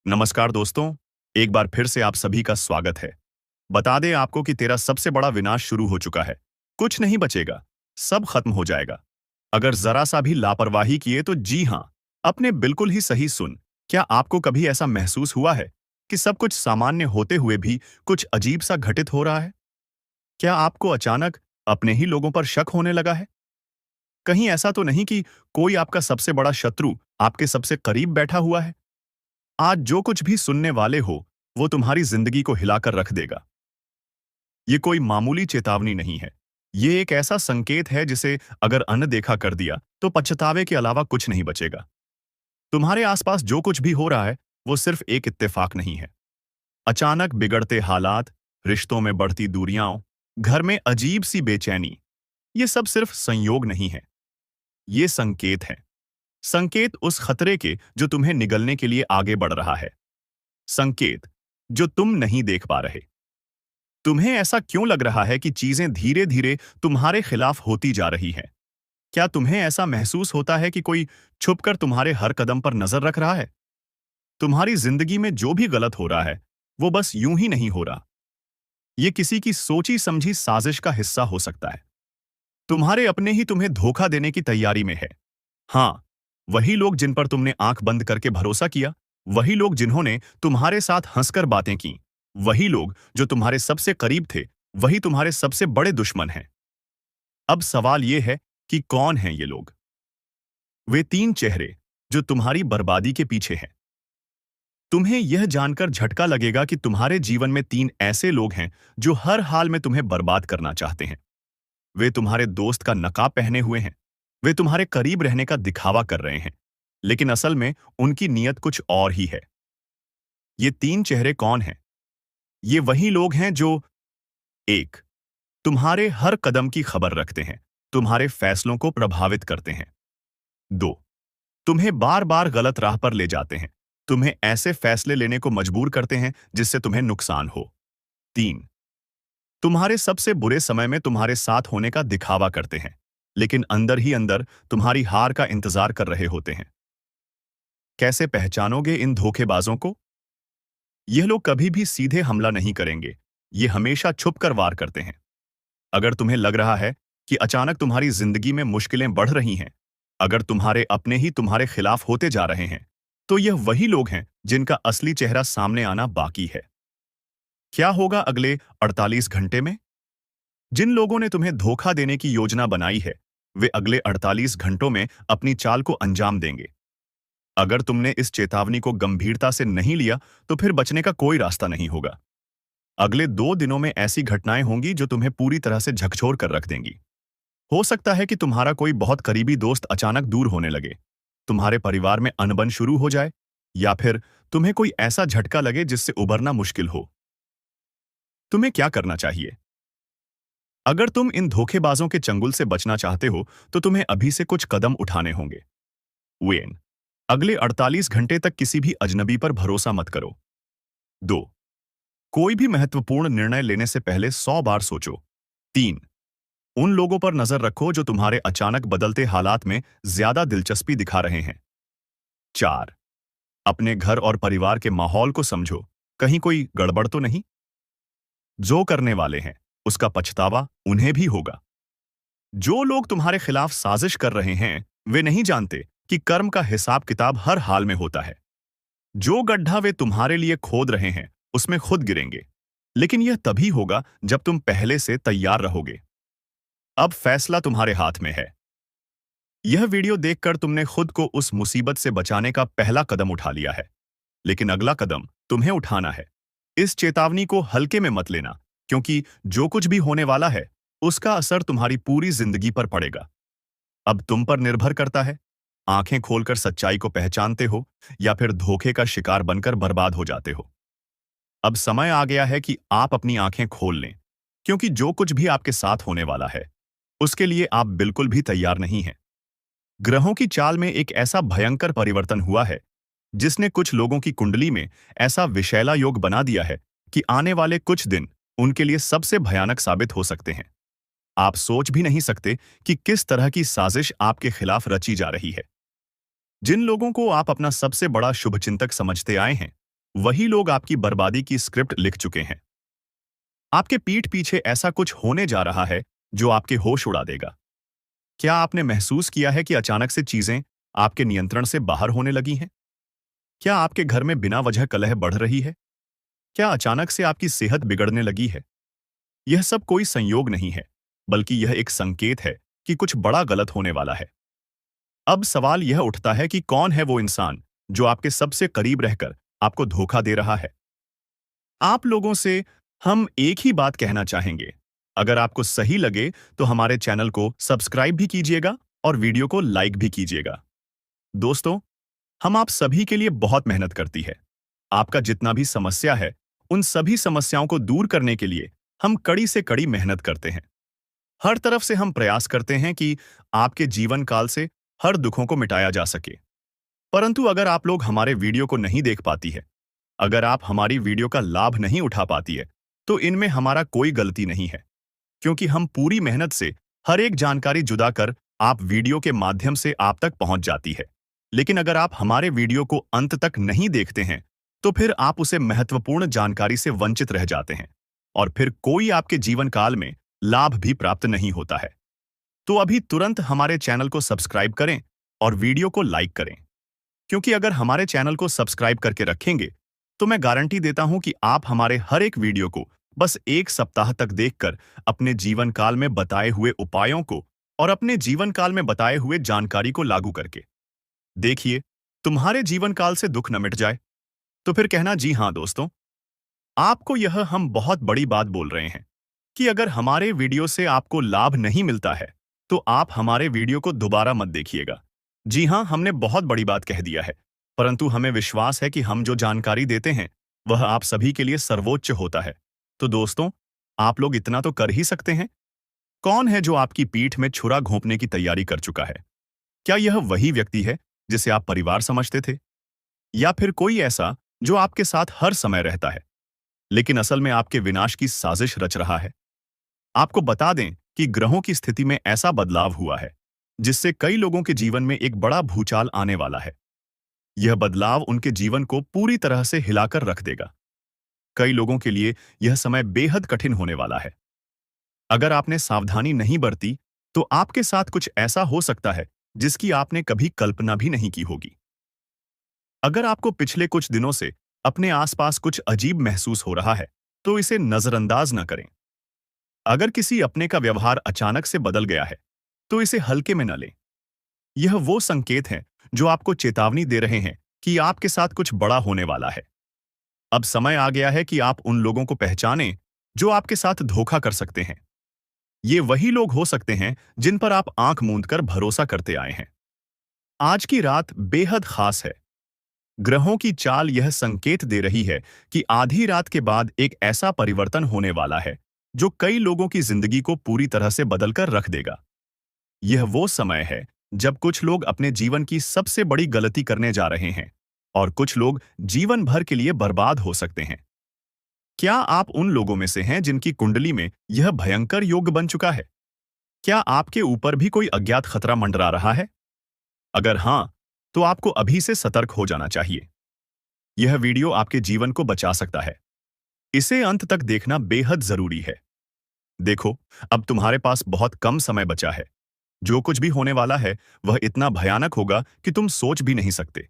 नमस्कार दोस्तों, एक बार फिर से आप सभी का स्वागत है। बता दें आपको कि तेरा सबसे बड़ा विनाश शुरू हो चुका है। कुछ नहीं बचेगा, सब खत्म हो जाएगा। अगर जरा सा भी लापरवाही किए तो जी हाँ, अपने बिल्कुल ही सही सुन। क्या आपको कभी ऐसा महसूस हुआ है कि सब कुछ सामान्य होते हुए भी कुछ अजीब सा घटित हो रहा है? क्या आपको अचानक अपने ही लोगों पर शक होने लगा है? कहीं ऐसा तो नहीं कि कोई आपका सबसे बड़ा शत्रु आपके सबसे करीब बैठा हुआ है? आज जो कुछ भी सुनने वाले हो, वो तुम्हारी जिंदगी को हिलाकर रख देगा। ये कोई मामूली चेतावनी नहीं है। ये एक ऐसा संकेत है जिसे अगर अनदेखा कर दिया, तो पछतावे के अलावा कुछ नहीं बचेगा। तुम्हारे आसपास जो कुछ भी हो रहा है, वो सिर्फ एक इत्तेफाक नहीं है। अचानक बिगड़ते हालात, रिश्तों में बढ़ती दूरियां, घर में अजीब सी बेचैनी, ये सब सिर्फ संयोग नहीं है। ये संकेत है। संकेत उस खतरे के जो तुम्हें निगलने के लिए आगे बढ़ रहा है। संकेत जो तुम नहीं देख पा रहे। तुम्हें ऐसा क्यों लग रहा है कि चीजें धीरे धीरे तुम्हारे खिलाफ होती जा रही हैं? क्या तुम्हें ऐसा महसूस होता है कि कोई छुपकर तुम्हारे हर कदम पर नजर रख रहा है? तुम्हारी जिंदगी में जो भी गलत हो रहा है, वो बस यूं ही नहीं हो रहा। ये किसी की सोची समझी साजिश का हिस्सा हो सकता है। तुम्हारे अपने ही तुम्हें धोखा देने की तैयारी में है। हाँ, वही लोग जिन पर तुमने आंख बंद करके भरोसा किया, वही लोग जिन्होंने तुम्हारे साथ हंसकर बातें की, वही लोग जो तुम्हारे सबसे करीब थे, वही तुम्हारे सबसे बड़े दुश्मन हैं। अब सवाल यह है कि कौन हैं ये लोग? वे तीन चेहरे जो तुम्हारी बर्बादी के पीछे हैं। तुम्हें यह जानकर झटका लगेगा कि तुम्हारे जीवन में तीन ऐसे लोग हैं जो हर हाल में तुम्हें बर्बाद करना चाहते हैं। वे तुम्हारे दोस्त का नकाब पहने हुए हैं। वे तुम्हारे करीब रहने का दिखावा कर रहे हैं, लेकिन असल में उनकी नीयत कुछ और ही है। ये तीन चेहरे कौन हैं? ये वही लोग हैं जो एक, तुम्हारे हर कदम की खबर रखते हैं, तुम्हारे फैसलों को प्रभावित करते हैं। दो, तुम्हें बार बार गलत राह पर ले जाते हैं, तुम्हें ऐसे फैसले लेने को मजबूर करते हैं जिससे तुम्हें नुकसान हो। तीन, तुम्हारे सबसे बुरे समय में तुम्हारे साथ होने का दिखावा करते हैं, लेकिन अंदर ही अंदर तुम्हारी हार का इंतजार कर रहे होते हैं। कैसे पहचानोगे इन धोखेबाजों को? यह लोग कभी भी सीधे हमला नहीं करेंगे। ये हमेशा छुपकर वार करते हैं। अगर तुम्हें लग रहा है कि अचानक तुम्हारी जिंदगी में मुश्किलें बढ़ रही हैं, अगर तुम्हारे अपने ही तुम्हारे खिलाफ होते जा रहे हैं, तो यह वही लोग हैं जिनका असली चेहरा सामने आना बाकी है। क्या होगा अगले 48 घंटे में? जिन लोगों ने तुम्हें धोखा देने की योजना बनाई है, वे अगले 48 घंटों में अपनी चाल को अंजाम देंगे। अगर तुमने इस चेतावनी को गंभीरता से नहीं लिया, तो फिर बचने का कोई रास्ता नहीं होगा। अगले 2 दिनों में ऐसी घटनाएं होंगी जो तुम्हें पूरी तरह से झकझोर कर रख देंगी। हो सकता है कि तुम्हारा कोई बहुत करीबी दोस्त अचानक दूर होने लगे, तुम्हारे परिवार में अनबन शुरू हो जाए, या फिर तुम्हें कोई ऐसा झटका लगे जिससे उबरना मुश्किल हो। तुम्हें क्या करना चाहिए? अगर तुम इन धोखेबाजों के चंगुल से बचना चाहते हो, तो तुम्हें अभी से कुछ कदम उठाने होंगे। वेन, अगले 48 घंटे तक किसी भी अजनबी पर भरोसा मत करो। 2, कोई भी महत्वपूर्ण निर्णय लेने से पहले 100 बार सोचो। 3, उन लोगों पर नजर रखो जो तुम्हारे अचानक बदलते हालात में ज्यादा दिलचस्पी दिखा रहे हैं। 4, अपने घर और परिवार के माहौल को समझो, कहीं कोई गड़बड़ तो नहीं? जो करने वाले हैं, उसका पछतावा उन्हें भी होगा। जो लोग तुम्हारे खिलाफ साजिश कर रहे हैं, वे नहीं जानते कि कर्म का हिसाब किताब हर हाल में होता है। जो गड्ढा वे तुम्हारे लिए खोद रहे हैं, उसमें खुद गिरेंगे, लेकिन यह तभी होगा जब तुम पहले से तैयार रहोगे। अब फैसला तुम्हारे हाथ में है। यह वीडियो देखकर तुमने खुद को उस मुसीबत से बचाने का पहला कदम उठा लिया है, लेकिन अगला कदम तुम्हें उठाना है। इस चेतावनी को हल्के में मत लेना, क्योंकि जो कुछ भी होने वाला है, उसका असर तुम्हारी पूरी जिंदगी पर पड़ेगा। अब तुम पर निर्भर करता है, आंखें खोलकर सच्चाई को पहचानते हो या फिर धोखे का शिकार बनकर बर्बाद हो जाते हो। अब समय आ गया है कि आप अपनी आंखें खोल लें, क्योंकि जो कुछ भी आपके साथ होने वाला है, उसके लिए आप बिल्कुल भी तैयार नहीं हैं। ग्रहों की चाल में एक ऐसा भयंकर परिवर्तन हुआ है जिसने कुछ लोगों की कुंडली में ऐसा विषैला योग बना दिया है कि आने वाले कुछ दिन उनके लिए सबसे भयानक साबित हो सकते हैं। आप सोच भी नहीं सकते कि किस तरह की साजिश आपके खिलाफ रची जा रही है। जिन लोगों को आप अपना सबसे बड़ा शुभचिंतक समझते आए हैं, वही लोग आपकी बर्बादी की स्क्रिप्ट लिख चुके हैं। आपके पीठ पीछे ऐसा कुछ होने जा रहा है जो आपके होश उड़ा देगा। क्या आपने महसूस किया है कि अचानक से चीजें आपके नियंत्रण से बाहर होने लगी हैं? क्या आपके घर में बिना वजह कलह बढ़ रही है? क्या अचानक से आपकी सेहत बिगड़ने लगी है? यह सब कोई संयोग नहीं है, बल्कि यह एक संकेत है कि कुछ बड़ा गलत होने वाला है। अब सवाल यह उठता है कि कौन है वो इंसान जो आपके सबसे करीब रहकर आपको धोखा दे रहा है? आप लोगों से हम एक ही बात कहना चाहेंगे। अगर आपको सही लगे तो हमारे चैनल को सब्सक्राइब भी कीजिएगा और वीडियो को लाइक भी कीजिएगा। दोस्तों, हम आप सभी के लिए बहुत मेहनत करती है। आपका जितना भी समस्या है, उन सभी समस्याओं को दूर करने के लिए हम कड़ी से कड़ी मेहनत करते हैं। हर तरफ से हम प्रयास करते हैं कि आपके जीवन काल से हर दुखों को मिटाया जा सके। परंतु अगर आप लोग हमारे वीडियो को नहीं देख पाती है, अगर आप हमारी वीडियो का लाभ नहीं उठा पाती है, तो इनमें हमारा कोई गलती नहीं है, क्योंकि हम पूरी मेहनत से हर एक जानकारी जुदा कर आप वीडियो के माध्यम से आप तक पहुंच जाती है। लेकिन अगर आप हमारे वीडियो को अंत तक नहीं देखते हैं, तो फिर आप उसे महत्वपूर्ण जानकारी से वंचित रह जाते हैं और फिर कोई आपके जीवन काल में लाभ भी प्राप्त नहीं होता है। तो अभी तुरंत हमारे चैनल को सब्सक्राइब करें और वीडियो को लाइक करें, क्योंकि अगर हमारे चैनल को सब्सक्राइब करके रखेंगे, तो मैं गारंटी देता हूं कि आप हमारे हर एक वीडियो को बस एक सप्ताह तक देखकर अपने जीवन काल में बताए हुए उपायों को और अपने जीवन काल में बताए हुए जानकारी को लागू करके देखिए, तुम्हारे जीवन काल से दुख न मिट जाए। तो फिर कहना जी हाँ दोस्तों, आपको यह हम बहुत बड़ी बात बोल रहे हैं कि अगर हमारे वीडियो से आपको लाभ नहीं मिलता है, तो आप हमारे वीडियो को दोबारा मत देखिएगा। जी हाँ, हमने बहुत बड़ी बात कह दिया है, परंतु हमें विश्वास है कि हम जो जानकारी देते हैं वह आप सभी के लिए सर्वोच्च होता है। तो दोस्तों, आप लोग इतना तो कर ही सकते हैं। कौन है जो आपकी पीठ में छुरा घोंपने की तैयारी कर चुका है? क्या यह वही व्यक्ति है जिसे आप परिवार समझते थे, या फिर कोई ऐसा जो आपके साथ हर समय रहता है लेकिन असल में आपके विनाश की साजिश रच रहा है? आपको बता दें कि ग्रहों की स्थिति में ऐसा बदलाव हुआ है जिससे कई लोगों के जीवन में एक बड़ा भूचाल आने वाला है। यह बदलाव उनके जीवन को पूरी तरह से हिलाकर रख देगा। कई लोगों के लिए यह समय बेहद कठिन होने वाला है। अगर आपने सावधानी नहीं बरती, तो आपके साथ कुछ ऐसा हो सकता है जिसकी आपने कभी कल्पना भी नहीं की होगी। अगर आपको पिछले कुछ दिनों से अपने आसपास कुछ अजीब महसूस हो रहा है, तो इसे नजरअंदाज न करें। अगर किसी अपने का व्यवहार अचानक से बदल गया है, तो इसे हल्के में न लें। यह वो संकेत हैं जो आपको चेतावनी दे रहे हैं कि आपके साथ कुछ बड़ा होने वाला है। अब समय आ गया है कि आप उन लोगों को पहचानें जो आपके साथ धोखा कर सकते हैं। ये वही लोग हो सकते हैं जिन पर आप आंख मूंद कर भरोसा करते आए हैं। आज की रात बेहद खास है। ग्रहों की चाल यह संकेत दे रही है कि आधी रात के बाद एक ऐसा परिवर्तन होने वाला है जो कई लोगों की जिंदगी को पूरी तरह से बदलकर रख देगा। यह वो समय है जब कुछ लोग अपने जीवन की सबसे बड़ी गलती करने जा रहे हैं और कुछ लोग जीवन भर के लिए बर्बाद हो सकते हैं। क्या आप उन लोगों में से हैं जिनकी कुंडली में यह भयंकर योग बन चुका है? क्या आपके ऊपर भी कोई अज्ञात खतरा मंडरा रहा है? अगर हां, तो आपको अभी से सतर्क हो जाना चाहिए। यह वीडियो आपके जीवन को बचा सकता है। इसे अंत तक देखना बेहद जरूरी है। देखो, अब तुम्हारे पास बहुत कम समय बचा है। जो कुछ भी होने वाला है वह इतना भयानक होगा कि तुम सोच भी नहीं सकते।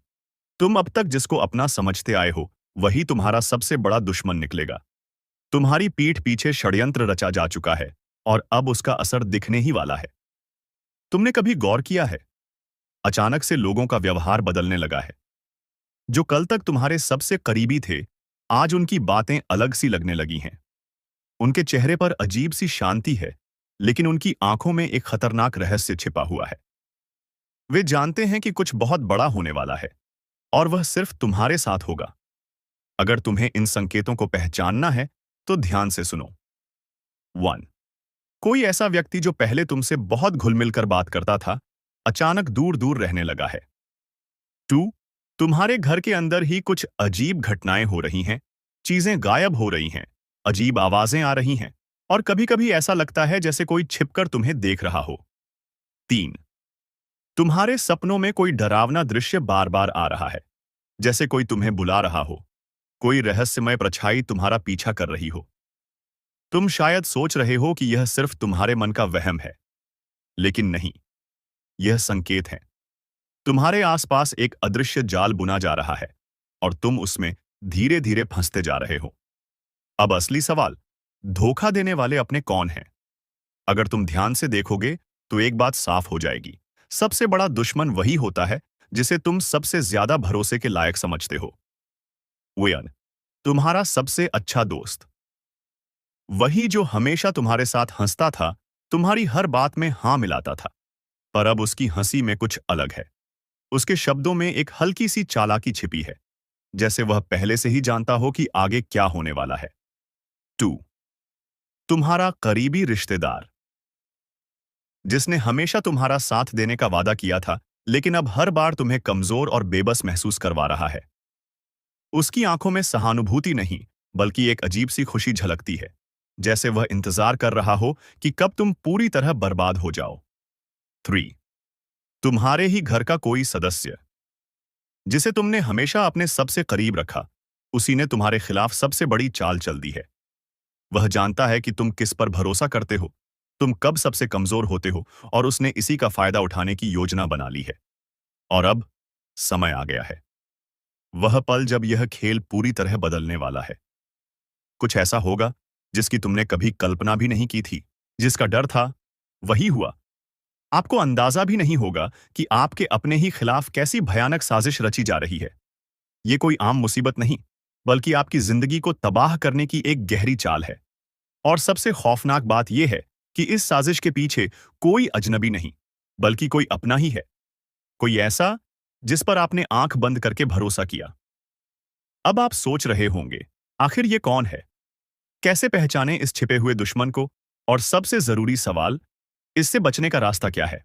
तुम अब तक जिसको अपना समझते आए हो, वही तुम्हारा सबसे बड़ा दुश्मन निकलेगा। तुम्हारी पीठ पीछे षड्यंत्र रचा जा चुका है और अब उसका असर दिखने ही वाला है। तुमने कभी गौर किया है? अचानक से लोगों का व्यवहार बदलने लगा है। जो कल तक तुम्हारे सबसे करीबी थे, आज उनकी बातें अलग सी लगने लगी हैं। उनके चेहरे पर अजीब सी शांति है, लेकिन उनकी आंखों में एक खतरनाक रहस्य छिपा हुआ है। वे जानते हैं कि कुछ बहुत बड़ा होने वाला है और वह सिर्फ तुम्हारे साथ होगा। अगर तुम्हें इन संकेतों को पहचानना है, तो ध्यान से सुनो। 1. कोई ऐसा व्यक्ति जो पहले तुमसे बहुत घुल-मिल कर बात करता था, अचानक दूर-दूर रहने लगा है। 2. तुम्हारे घर के अंदर ही कुछ अजीब घटनाएं हो रही हैं, चीजें गायब हो रही हैं, अजीब आवाजें आ रही हैं और कभी-कभी ऐसा लगता है जैसे कोई छिपकर तुम्हें देख रहा हो। 3. तुम्हारे सपनों में कोई डरावना दृश्य बार-बार आ रहा है, जैसे कोई तुम्हें बुला रहा हो, कोई रहस्यमय परछाई तुम्हारा पीछा कर रही हो। तुम शायद सोच रहे हो कि यह सिर्फ तुम्हारे मन का वहम है, लेकिन नहीं, यह संकेत है। तुम्हारे आसपास एक अदृश्य जाल बुना जा रहा है और तुम उसमें धीरे धीरे फंसते जा रहे हो। अब असली सवाल, धोखा देने वाले अपने कौन हैं? अगर तुम ध्यान से देखोगे तो एक बात साफ हो जाएगी। सबसे बड़ा दुश्मन वही होता है जिसे तुम सबसे ज्यादा भरोसे के लायक समझते हो। वेयन, तुम्हारा सबसे अच्छा दोस्त, वही जो हमेशा तुम्हारे साथ हंसता था, तुम्हारी हर बात में हाँ मिलाता था। पर अब उसकी हंसी में कुछ अलग है। उसके शब्दों में एक हल्की सी चालाकी छिपी है, जैसे वह पहले से ही जानता हो कि आगे क्या होने वाला है। 2. तुम्हारा करीबी रिश्तेदार, जिसने हमेशा तुम्हारा साथ देने का वादा किया था, लेकिन अब हर बार तुम्हें कमजोर और बेबस महसूस करवा रहा है। उसकी आंखों में सहानुभूति नहीं, बल्कि एक अजीब सी खुशी झलकती है, जैसे वह इंतजार कर रहा हो कि कब तुम पूरी तरह बर्बाद हो जाओ। 3. तुम्हारे ही घर का कोई सदस्य, जिसे तुमने हमेशा अपने सबसे करीब रखा, उसी ने तुम्हारे खिलाफ सबसे बड़ी चाल चल दी है। वह जानता है कि तुम किस पर भरोसा करते हो, तुम कब सबसे कमजोर होते हो, और उसने इसी का फायदा उठाने की योजना बना ली है। और अब समय आ गया है, वह पल जब यह खेल पूरी तरह बदलने वाला है। कुछ ऐसा होगा जिसकी तुमने कभी कल्पना भी नहीं की थी। जिसका डर था, वही हुआ। आपको अंदाजा भी नहीं होगा कि आपके अपने ही खिलाफ कैसी भयानक साजिश रची जा रही है। ये कोई आम मुसीबत नहीं, बल्कि आपकी जिंदगी को तबाह करने की एक गहरी चाल है। और सबसे खौफनाक बात यह है कि इस साजिश के पीछे कोई अजनबी नहीं, बल्कि कोई अपना ही है। कोई ऐसा जिस पर आपने आंख बंद करके भरोसा किया। अब आप सोच रहे होंगे, आखिर ये कौन है? कैसे पहचाने इस छिपे हुए दुश्मन को? और सबसे जरूरी सवाल, इससे बचने का रास्ता क्या है?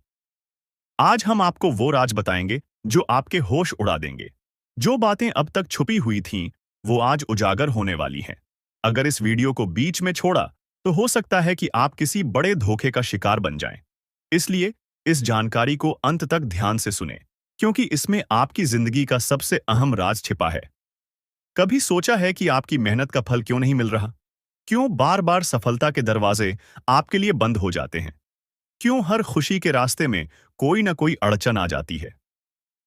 आज हम आपको वो राज बताएंगे जो आपके होश उड़ा देंगे। जो बातें अब तक छुपी हुई थीं, वो आज उजागर होने वाली हैं। अगर इस वीडियो को बीच में छोड़ा, तो हो सकता है कि आप किसी बड़े धोखे का शिकार बन जाएं। इसलिए इस जानकारी को अंत तक ध्यान से सुनें, क्योंकि इसमें आपकी जिंदगी का सबसे अहम राज छिपा है। कभी सोचा है कि आपकी मेहनत का फल क्यों नहीं मिल रहा? क्यों बार बार सफलता के दरवाजे आपके लिए बंद हो जाते हैं? क्यों हर खुशी के रास्ते में कोई ना कोई अड़चन आ जाती है?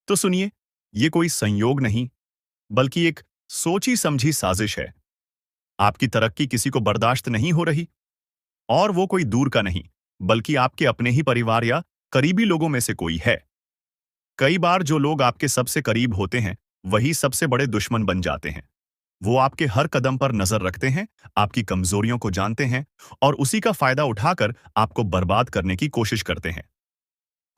तो सुनिए, ये कोई संयोग नहीं, बल्कि एक सोची समझी साजिश है। आपकी तरक्की किसी को बर्दाश्त नहीं हो रही, और वो कोई दूर का नहीं, बल्कि आपके अपने ही परिवार या करीबी लोगों में से कोई है। कई बार जो लोग आपके सबसे करीब होते हैं, वही सबसे बड़े दुश्मन बन जाते हैं। वो आपके हर कदम पर नजर रखते हैं, आपकी कमजोरियों को जानते हैं, और उसी का फायदा उठाकर आपको बर्बाद करने की कोशिश करते हैं।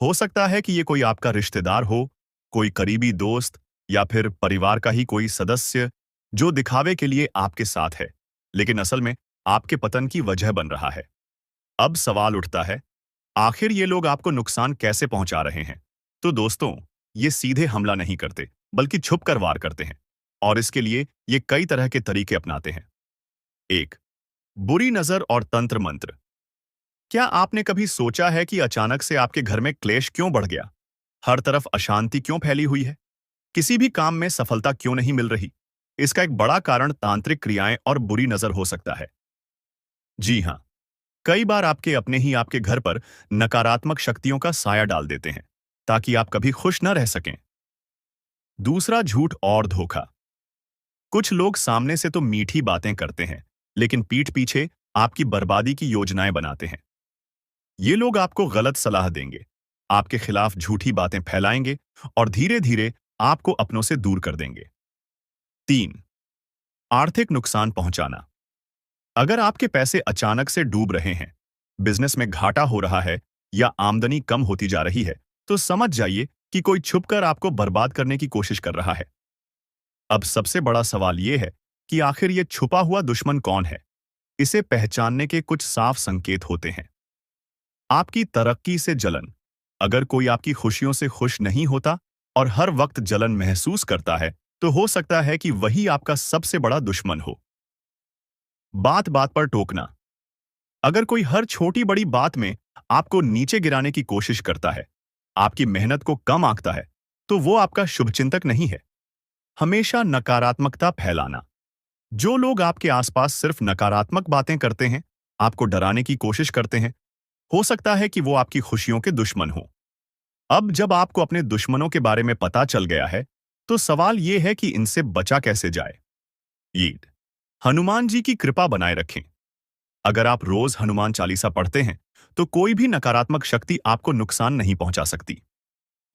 हो सकता है कि ये कोई आपका रिश्तेदार हो, कोई करीबी दोस्त, या फिर परिवार का ही कोई सदस्य, जो दिखावे के लिए आपके साथ है, लेकिन असल में आपके पतन की वजह बन रहा है। अब सवाल उठता है, आखिर ये लोग आपको नुकसान कैसे पहुंचा रहे हैं? तो दोस्तों, ये सीधे हमला नहीं करते, बल्कि छुपकर वार करते हैं। और इसके लिए ये कई तरह के तरीके अपनाते हैं। 1. बुरी नजर और तंत्र मंत्र। क्या आपने कभी सोचा है कि अचानक से आपके घर में क्लेश क्यों बढ़ गया? हर तरफ अशांति क्यों फैली हुई है? किसी भी काम में सफलता क्यों नहीं मिल रही? इसका एक बड़ा कारण तांत्रिक क्रियाएं और बुरी नजर हो सकता है। जी हां, कई बार आपके अपने ही आपके घर पर नकारात्मक शक्तियों का साया डाल देते हैं, ताकि आप कभी खुश न रह सकें। दूसरा, झूठ और धोखा। कुछ लोग सामने से तो मीठी बातें करते हैं, लेकिन पीठ पीछे आपकी बर्बादी की योजनाएं बनाते हैं। ये लोग आपको गलत सलाह देंगे, आपके खिलाफ झूठी बातें फैलाएंगे, और धीरे धीरे आपको अपनों से दूर कर देंगे। 3. आर्थिक नुकसान पहुंचाना। अगर आपके पैसे अचानक से डूब रहे हैं, बिजनेस में घाटा हो रहा है, या आमदनी कम होती जा रही है, तो समझ जाइए कि कोई छुपकर आपको बर्बाद करने की कोशिश कर रहा है। अब सबसे बड़ा सवाल यह है कि आखिर ये छुपा हुआ दुश्मन कौन है? इसे पहचानने के कुछ साफ संकेत होते हैं। आपकी तरक्की से जलन। अगर कोई आपकी खुशियों से खुश नहीं होता और हर वक्त जलन महसूस करता है, तो हो सकता है कि वही आपका सबसे बड़ा दुश्मन हो। बात बात पर टोकना। अगर कोई हर छोटी बड़ी बात में आपको नीचे गिराने की कोशिश करता है, आपकी मेहनत को कम आंकता है, तो वो आपका शुभचिंतक नहीं है। हमेशा नकारात्मकता फैलाना। जो लोग आपके आसपास सिर्फ नकारात्मक बातें करते हैं, आपको डराने की कोशिश करते हैं, हो सकता है कि वो आपकी खुशियों के दुश्मन हो। अब जब आपको अपने दुश्मनों के बारे में पता चल गया है, तो सवाल ये है कि इनसे बचा कैसे जाए। ये हनुमान जी की कृपा बनाए रखें। अगर आप रोज हनुमान चालीसा पढ़ते हैं, तो कोई भी नकारात्मक शक्ति आपको नुकसान नहीं पहुंचा सकती।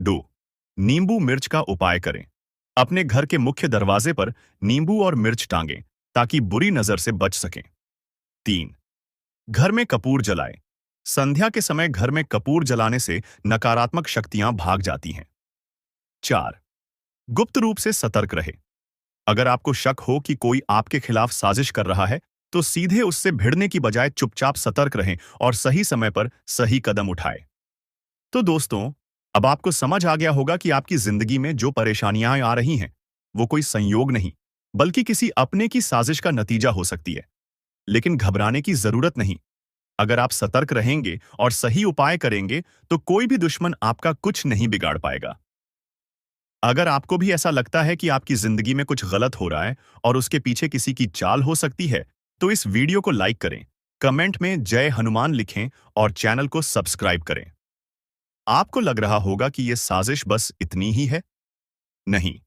2. नींबू मिर्च का उपाय करें। अपने घर के मुख्य दरवाजे पर नींबू और मिर्च टांगें, ताकि बुरी नजर से बच सकें। 3. घर में कपूर जलाएं। संध्या के समय घर में कपूर जलाने से नकारात्मक शक्तियां भाग जाती हैं। 4. गुप्त रूप से सतर्क रहे। अगर आपको शक हो कि कोई आपके खिलाफ साजिश कर रहा है, तो सीधे उससे भिड़ने की बजाय चुपचाप सतर्क रहें और सही समय पर सही कदम उठाएं। तो दोस्तों, अब आपको समझ आ गया होगा कि आपकी जिंदगी में जो परेशानियां आ रही हैं, वो कोई संयोग नहीं, बल्कि किसी अपने की साजिश का नतीजा हो सकती है। लेकिन घबराने की जरूरत नहीं। अगर आप सतर्क रहेंगे और सही उपाय करेंगे, तो कोई भी दुश्मन आपका कुछ नहीं बिगाड़ पाएगा। अगर आपको भी ऐसा लगता है कि आपकी जिंदगी में कुछ गलत हो रहा है और उसके पीछे किसी की चाल हो सकती है, तो इस वीडियो को लाइक करें, कमेंट में जय हनुमान लिखें और चैनल को सब्सक्राइब करें। आपको लग रहा होगा कि यह साजिश बस इतनी ही है। नहीं,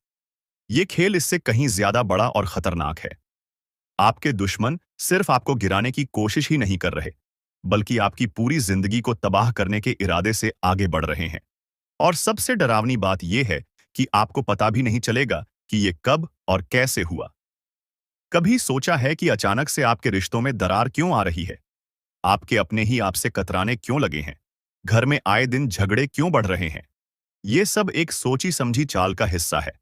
ये खेल इससे कहीं ज्यादा बड़ा और खतरनाक है। आपके दुश्मन सिर्फ आपको गिराने की कोशिश ही नहीं कर रहे, बल्कि आपकी पूरी जिंदगी को तबाह करने के इरादे से आगे बढ़ रहे हैं। और सबसे डरावनी बात यह है कि आपको पता भी नहीं चलेगा कि ये कब और कैसे हुआ। कभी सोचा है कि अचानक से आपके रिश्तों में दरार क्यों आ रही है? आपके अपने ही आपसे कतराने क्यों लगे हैं? घर में आए दिन झगड़े क्यों बढ़ रहे हैं? ये सब एक सोची समझी चाल का हिस्सा है।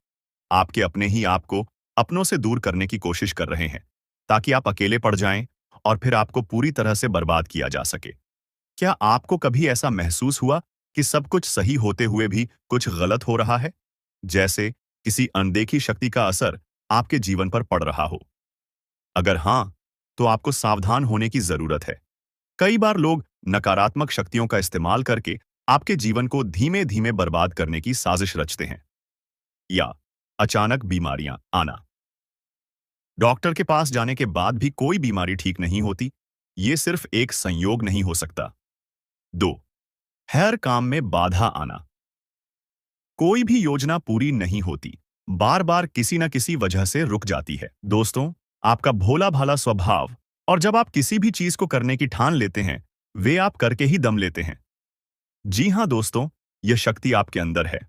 आपके अपने ही आपको अपनों से दूर करने की कोशिश कर रहे हैं, ताकि आप अकेले पड़ जाएं और फिर आपको पूरी तरह से बर्बाद किया जा सके। क्या आपको कभी ऐसा महसूस हुआ कि सब कुछ सही होते हुए भी कुछ गलत हो रहा है? जैसे किसी अनदेखी शक्ति का असर आपके जीवन पर पड़ रहा हो? अगर हां, तो आपको सावधान होने की जरूरत है। कई बार लोग नकारात्मक शक्तियों का इस्तेमाल करके आपके जीवन को धीमे धीमे बर्बाद करने की साजिश रचते हैं। या अचानक बीमारियां आना। डॉक्टर के पास जाने के बाद भी कोई बीमारी ठीक नहीं होती। ये सिर्फ एक संयोग नहीं हो सकता। 2. हर काम में बाधा आना। कोई भी योजना पूरी नहीं होती, बार बार किसी न किसी वजह से रुक जाती है। दोस्तों, आपका भोला भाला स्वभाव और जब आप किसी भी चीज को करने की ठान लेते हैं, वे आप करके ही दम लेते हैं। जी हां दोस्तों, यह शक्ति आपके अंदर है।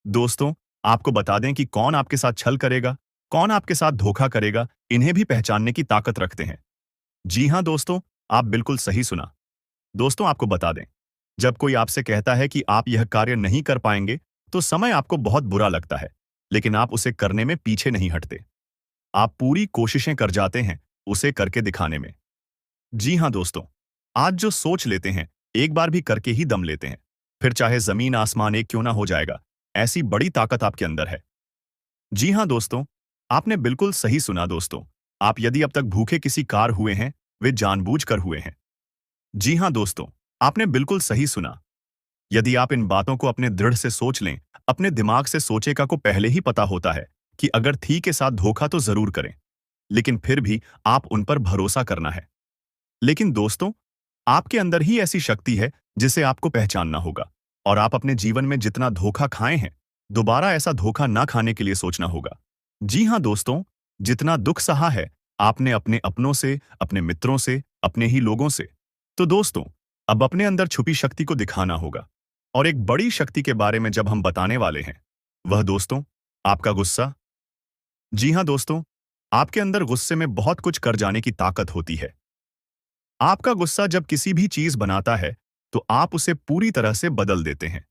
दोस्तों, आपको बता दें कि कौन आपके साथ छल करेगा, कौन आपके साथ धोखा करेगा, इन्हें भी पहचानने की ताकत रखते हैं। जी हां दोस्तों, आप बिल्कुल सही सुना। दोस्तों, आपको बता दें, जब कोई आपसे कहता है कि आप यह कार्य नहीं कर पाएंगे, तो समय आपको बहुत बुरा लगता है, लेकिन आप उसे करने में पीछे नहीं हटते। आप पूरी कोशिशें कर जाते हैं उसे करके दिखाने में। जी हां दोस्तों, आज जो सोच लेते हैं, एक बार भी करके ही दम लेते हैं। फिर चाहे जमीन आसमान एक क्यों ना हो जाएगा, ऐसी बड़ी ताकत आपके अंदर है। जी हां दोस्तों, आपने बिल्कुल सही सुना दोस्तों। आप यदि अब तक भूखे किसी कार हुए हैं, वे जानबूझकर हुए हैं। जी हां दोस्तों, आपने बिल्कुल सही सुना। यदि आप इन बातों को अपने दृढ़ से सोच लें, अपने दिमाग से सोचेगा को पहले ही पता होता है कि अगर थी के साथ धोखा तो जरूर करें, लेकिन फिर भी आप उन पर भरोसा करना है। लेकिन दोस्तों, आपके अंदर ही ऐसी शक्ति है जिसे आपको पहचानना होगा, और आप अपने जीवन में जितना धोखा खाए हैं, दोबारा ऐसा धोखा ना खाने के लिए सोचना होगा। जी हां दोस्तों, जितना दुख सहा है आपने अपने अपनों से, अपने मित्रों से, अपने ही लोगों से, तो दोस्तों, अब अपने अंदर छुपी शक्ति को दिखाना होगा। और एक बड़ी शक्ति के बारे में जब हम बताने वाले हैं, वह दोस्तों, आपका गुस्सा। जी हां दोस्तों, आपके अंदर गुस्से में बहुत कुछ कर जाने की ताकत होती है। आपका गुस्सा जब किसी भी चीज बनाता है, तो आप उसे पूरी तरह से बदल देते हैं।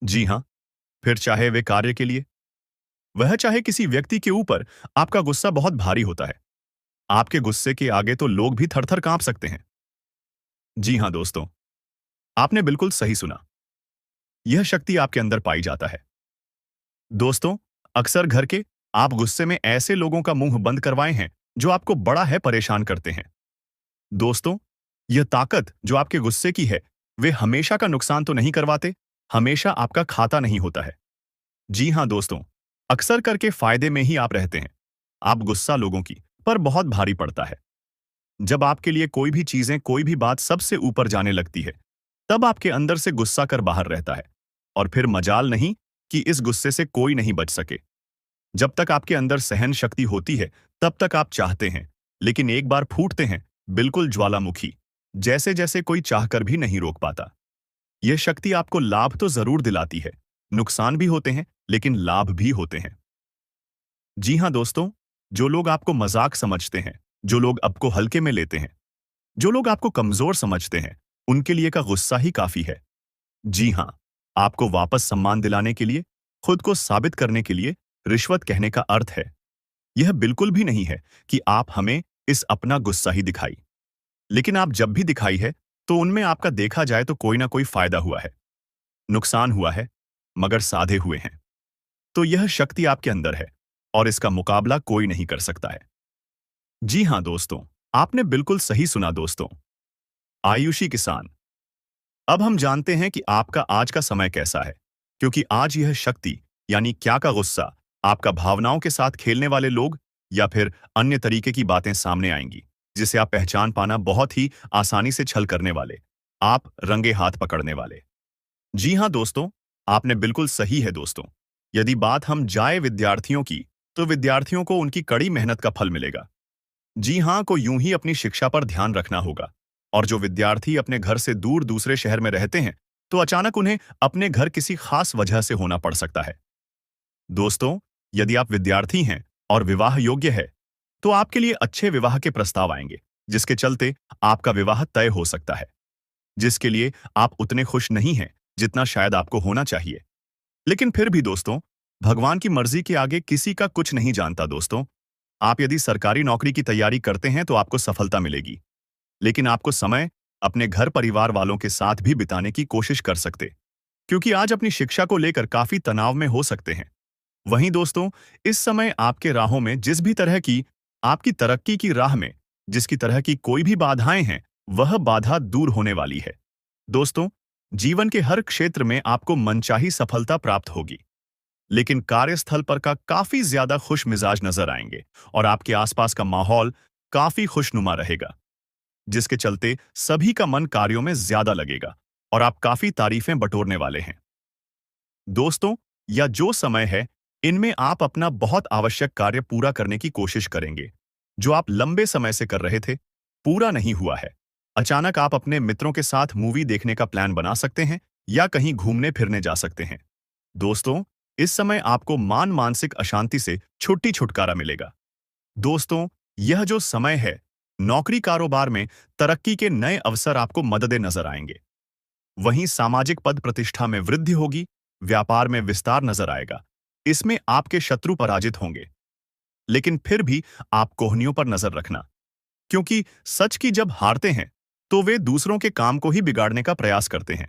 जी हां, फिर चाहे वे कार्य के लिए, वह चाहे किसी व्यक्ति के ऊपर, आपका गुस्सा बहुत भारी होता है। आपके गुस्से के आगे तो लोग भी थर-थर कांप सकते हैं। जी हां दोस्तों, आपने बिल्कुल सही सुना। यह शक्ति आपके अंदर पाई जाता है। दोस्तों, अक्सर घर के आप गुस्से में ऐसे लोगों का मुंह बंद करवाए हैं जो आपको बड़ा है परेशान करते हैं। दोस्तों, यह ताकत जो आपके गुस्से की है, वे हमेशा का नुकसान तो नहीं करवाते, हमेशा आपका खाता नहीं होता है। जी हां दोस्तों, अक्सर करके फायदे में ही आप रहते हैं। आप गुस्सा लोगों की पर बहुत भारी पड़ता है। जब आपके लिए कोई भी चीजें, कोई भी बात सबसे ऊपर जाने लगती है, तब आपके अंदर से गुस्सा कर बाहर रहता है। और फिर मजाल नहीं कि इस गुस्से से कोई नहीं बच सके। जब तक आपके अंदर सहन शक्ति होती है, तब तक आप चाहते हैं, लेकिन एक बार फूटते हैं, बिल्कुल ज्वालामुखी जैसे जैसे कोई चाहकर भी नहीं रोक पाता। यह शक्ति आपको लाभ तो जरूर दिलाती है, नुकसान भी होते हैं, लेकिन लाभ भी होते हैं। जी हां दोस्तों, जो लोग आपको मजाक समझते हैं, जो लोग आपको हल्के में लेते हैं, जो लोग आपको कमजोर समझते हैं, उनके लिए का गुस्सा ही काफी है। जी हां, आपको वापस सम्मान दिलाने के लिए, खुद को साबित करने के लिए रिश्वत कहने का अर्थ है। यह बिल्कुल भी नहीं है कि आप हमें इस अपना गुस्सा ही दिखाई। लेकिन आप जब भी दिखाई है, तो उनमें आपका देखा जाए तो कोई ना कोई फायदा हुआ है, नुकसान हुआ है, मगर साधे हुए हैं। तो यह शक्ति आपके अंदर है और इसका मुकाबला कोई नहीं कर सकता है। जी हां दोस्तों, आपने बिल्कुल सही सुना दोस्तों। आयुषी किसान। अब हम जानते हैं कि आपका आज का समय कैसा है, क्योंकि आज यह शक्ति यानी क्या का गुस्सा, आपका भावनाओं के साथ खेलने वाले लोग या फिर अन्य तरीके की बातें सामने आएंगी, जिसे आप पहचान पाना बहुत ही आसानी से छल करने वाले, आप रंगे हाथ पकड़ने वाले। जी हां दोस्तों, आपने बिल्कुल सही है दोस्तों। यदि बात हम जाए विद्यार्थियों की, तो विद्यार्थियों को उनकी कड़ी मेहनत का फल मिलेगा। जी हां को यूं ही अपनी शिक्षा पर ध्यान रखना होगा। और जो विद्यार्थी अपने घर से दूर दूसरे शहर में रहते हैं, तो अचानक उन्हें अपने घर किसी खास वजह से होना पड़ सकता है। दोस्तों, यदि आप विद्यार्थी हैं और विवाह योग्य है, तो आपके लिए अच्छे विवाह के प्रस्ताव आएंगे, जिसके चलते आपका विवाह तय हो सकता है, जिसके लिए आप उतने खुश नहीं हैं जितना शायद आपको होना चाहिए। लेकिन फिर भी दोस्तों, भगवान की मर्जी के आगे किसी का कुछ नहीं जानता दोस्तों। आप यदि सरकारी नौकरी की तैयारी करते हैं तो आपको सफलता मिलेगी, लेकिन आपको समय अपने घर परिवार वालों के साथ भी बिताने की कोशिश कर सकते, क्योंकि आज अपनी शिक्षा को लेकर काफी तनाव में हो सकते हैं। वहीं दोस्तों, इस समय आपके राहों में जिस भी तरह की, आपकी तरक्की की राह में जिसकी तरह की कोई भी बाधाएं हैं, वह बाधा दूर होने वाली है। दोस्तों, जीवन के हर क्षेत्र में आपको मनचाही सफलता प्राप्त होगी, लेकिन कार्यस्थल पर का काफी ज्यादा खुश मिजाज नजर आएंगे और आपके आसपास का माहौल काफी खुशनुमा रहेगा, जिसके चलते सभी का मन कार्यों में ज्यादा लगेगा और आप काफी तारीफें बटोरने वाले हैं। दोस्तों, या जो समय है, इनमें आप अपना बहुत आवश्यक कार्य पूरा करने की कोशिश करेंगे, जो आप लंबे समय से कर रहे थे, पूरा नहीं हुआ है। अचानक आप अपने मित्रों के साथ मूवी देखने का प्लान बना सकते हैं या कहीं घूमने फिरने जा सकते हैं। दोस्तों, इस समय आपको मानसिक अशांति से छुटकारा मिलेगा। दोस्तों, यह जो समय है, नौकरी कारोबार में तरक्की के नए अवसर आपको मददें नजर आएंगे। वहीं सामाजिक पद प्रतिष्ठा में वृद्धि होगी, व्यापार में विस्तार नजर आएगा। इसमें आपके शत्रु पराजित होंगे। लेकिन फिर भी आप कोहनियों पर नजर रखना, क्योंकि सच की जब हारते हैं, तो वे दूसरों के काम को ही बिगाड़ने का प्रयास करते हैं।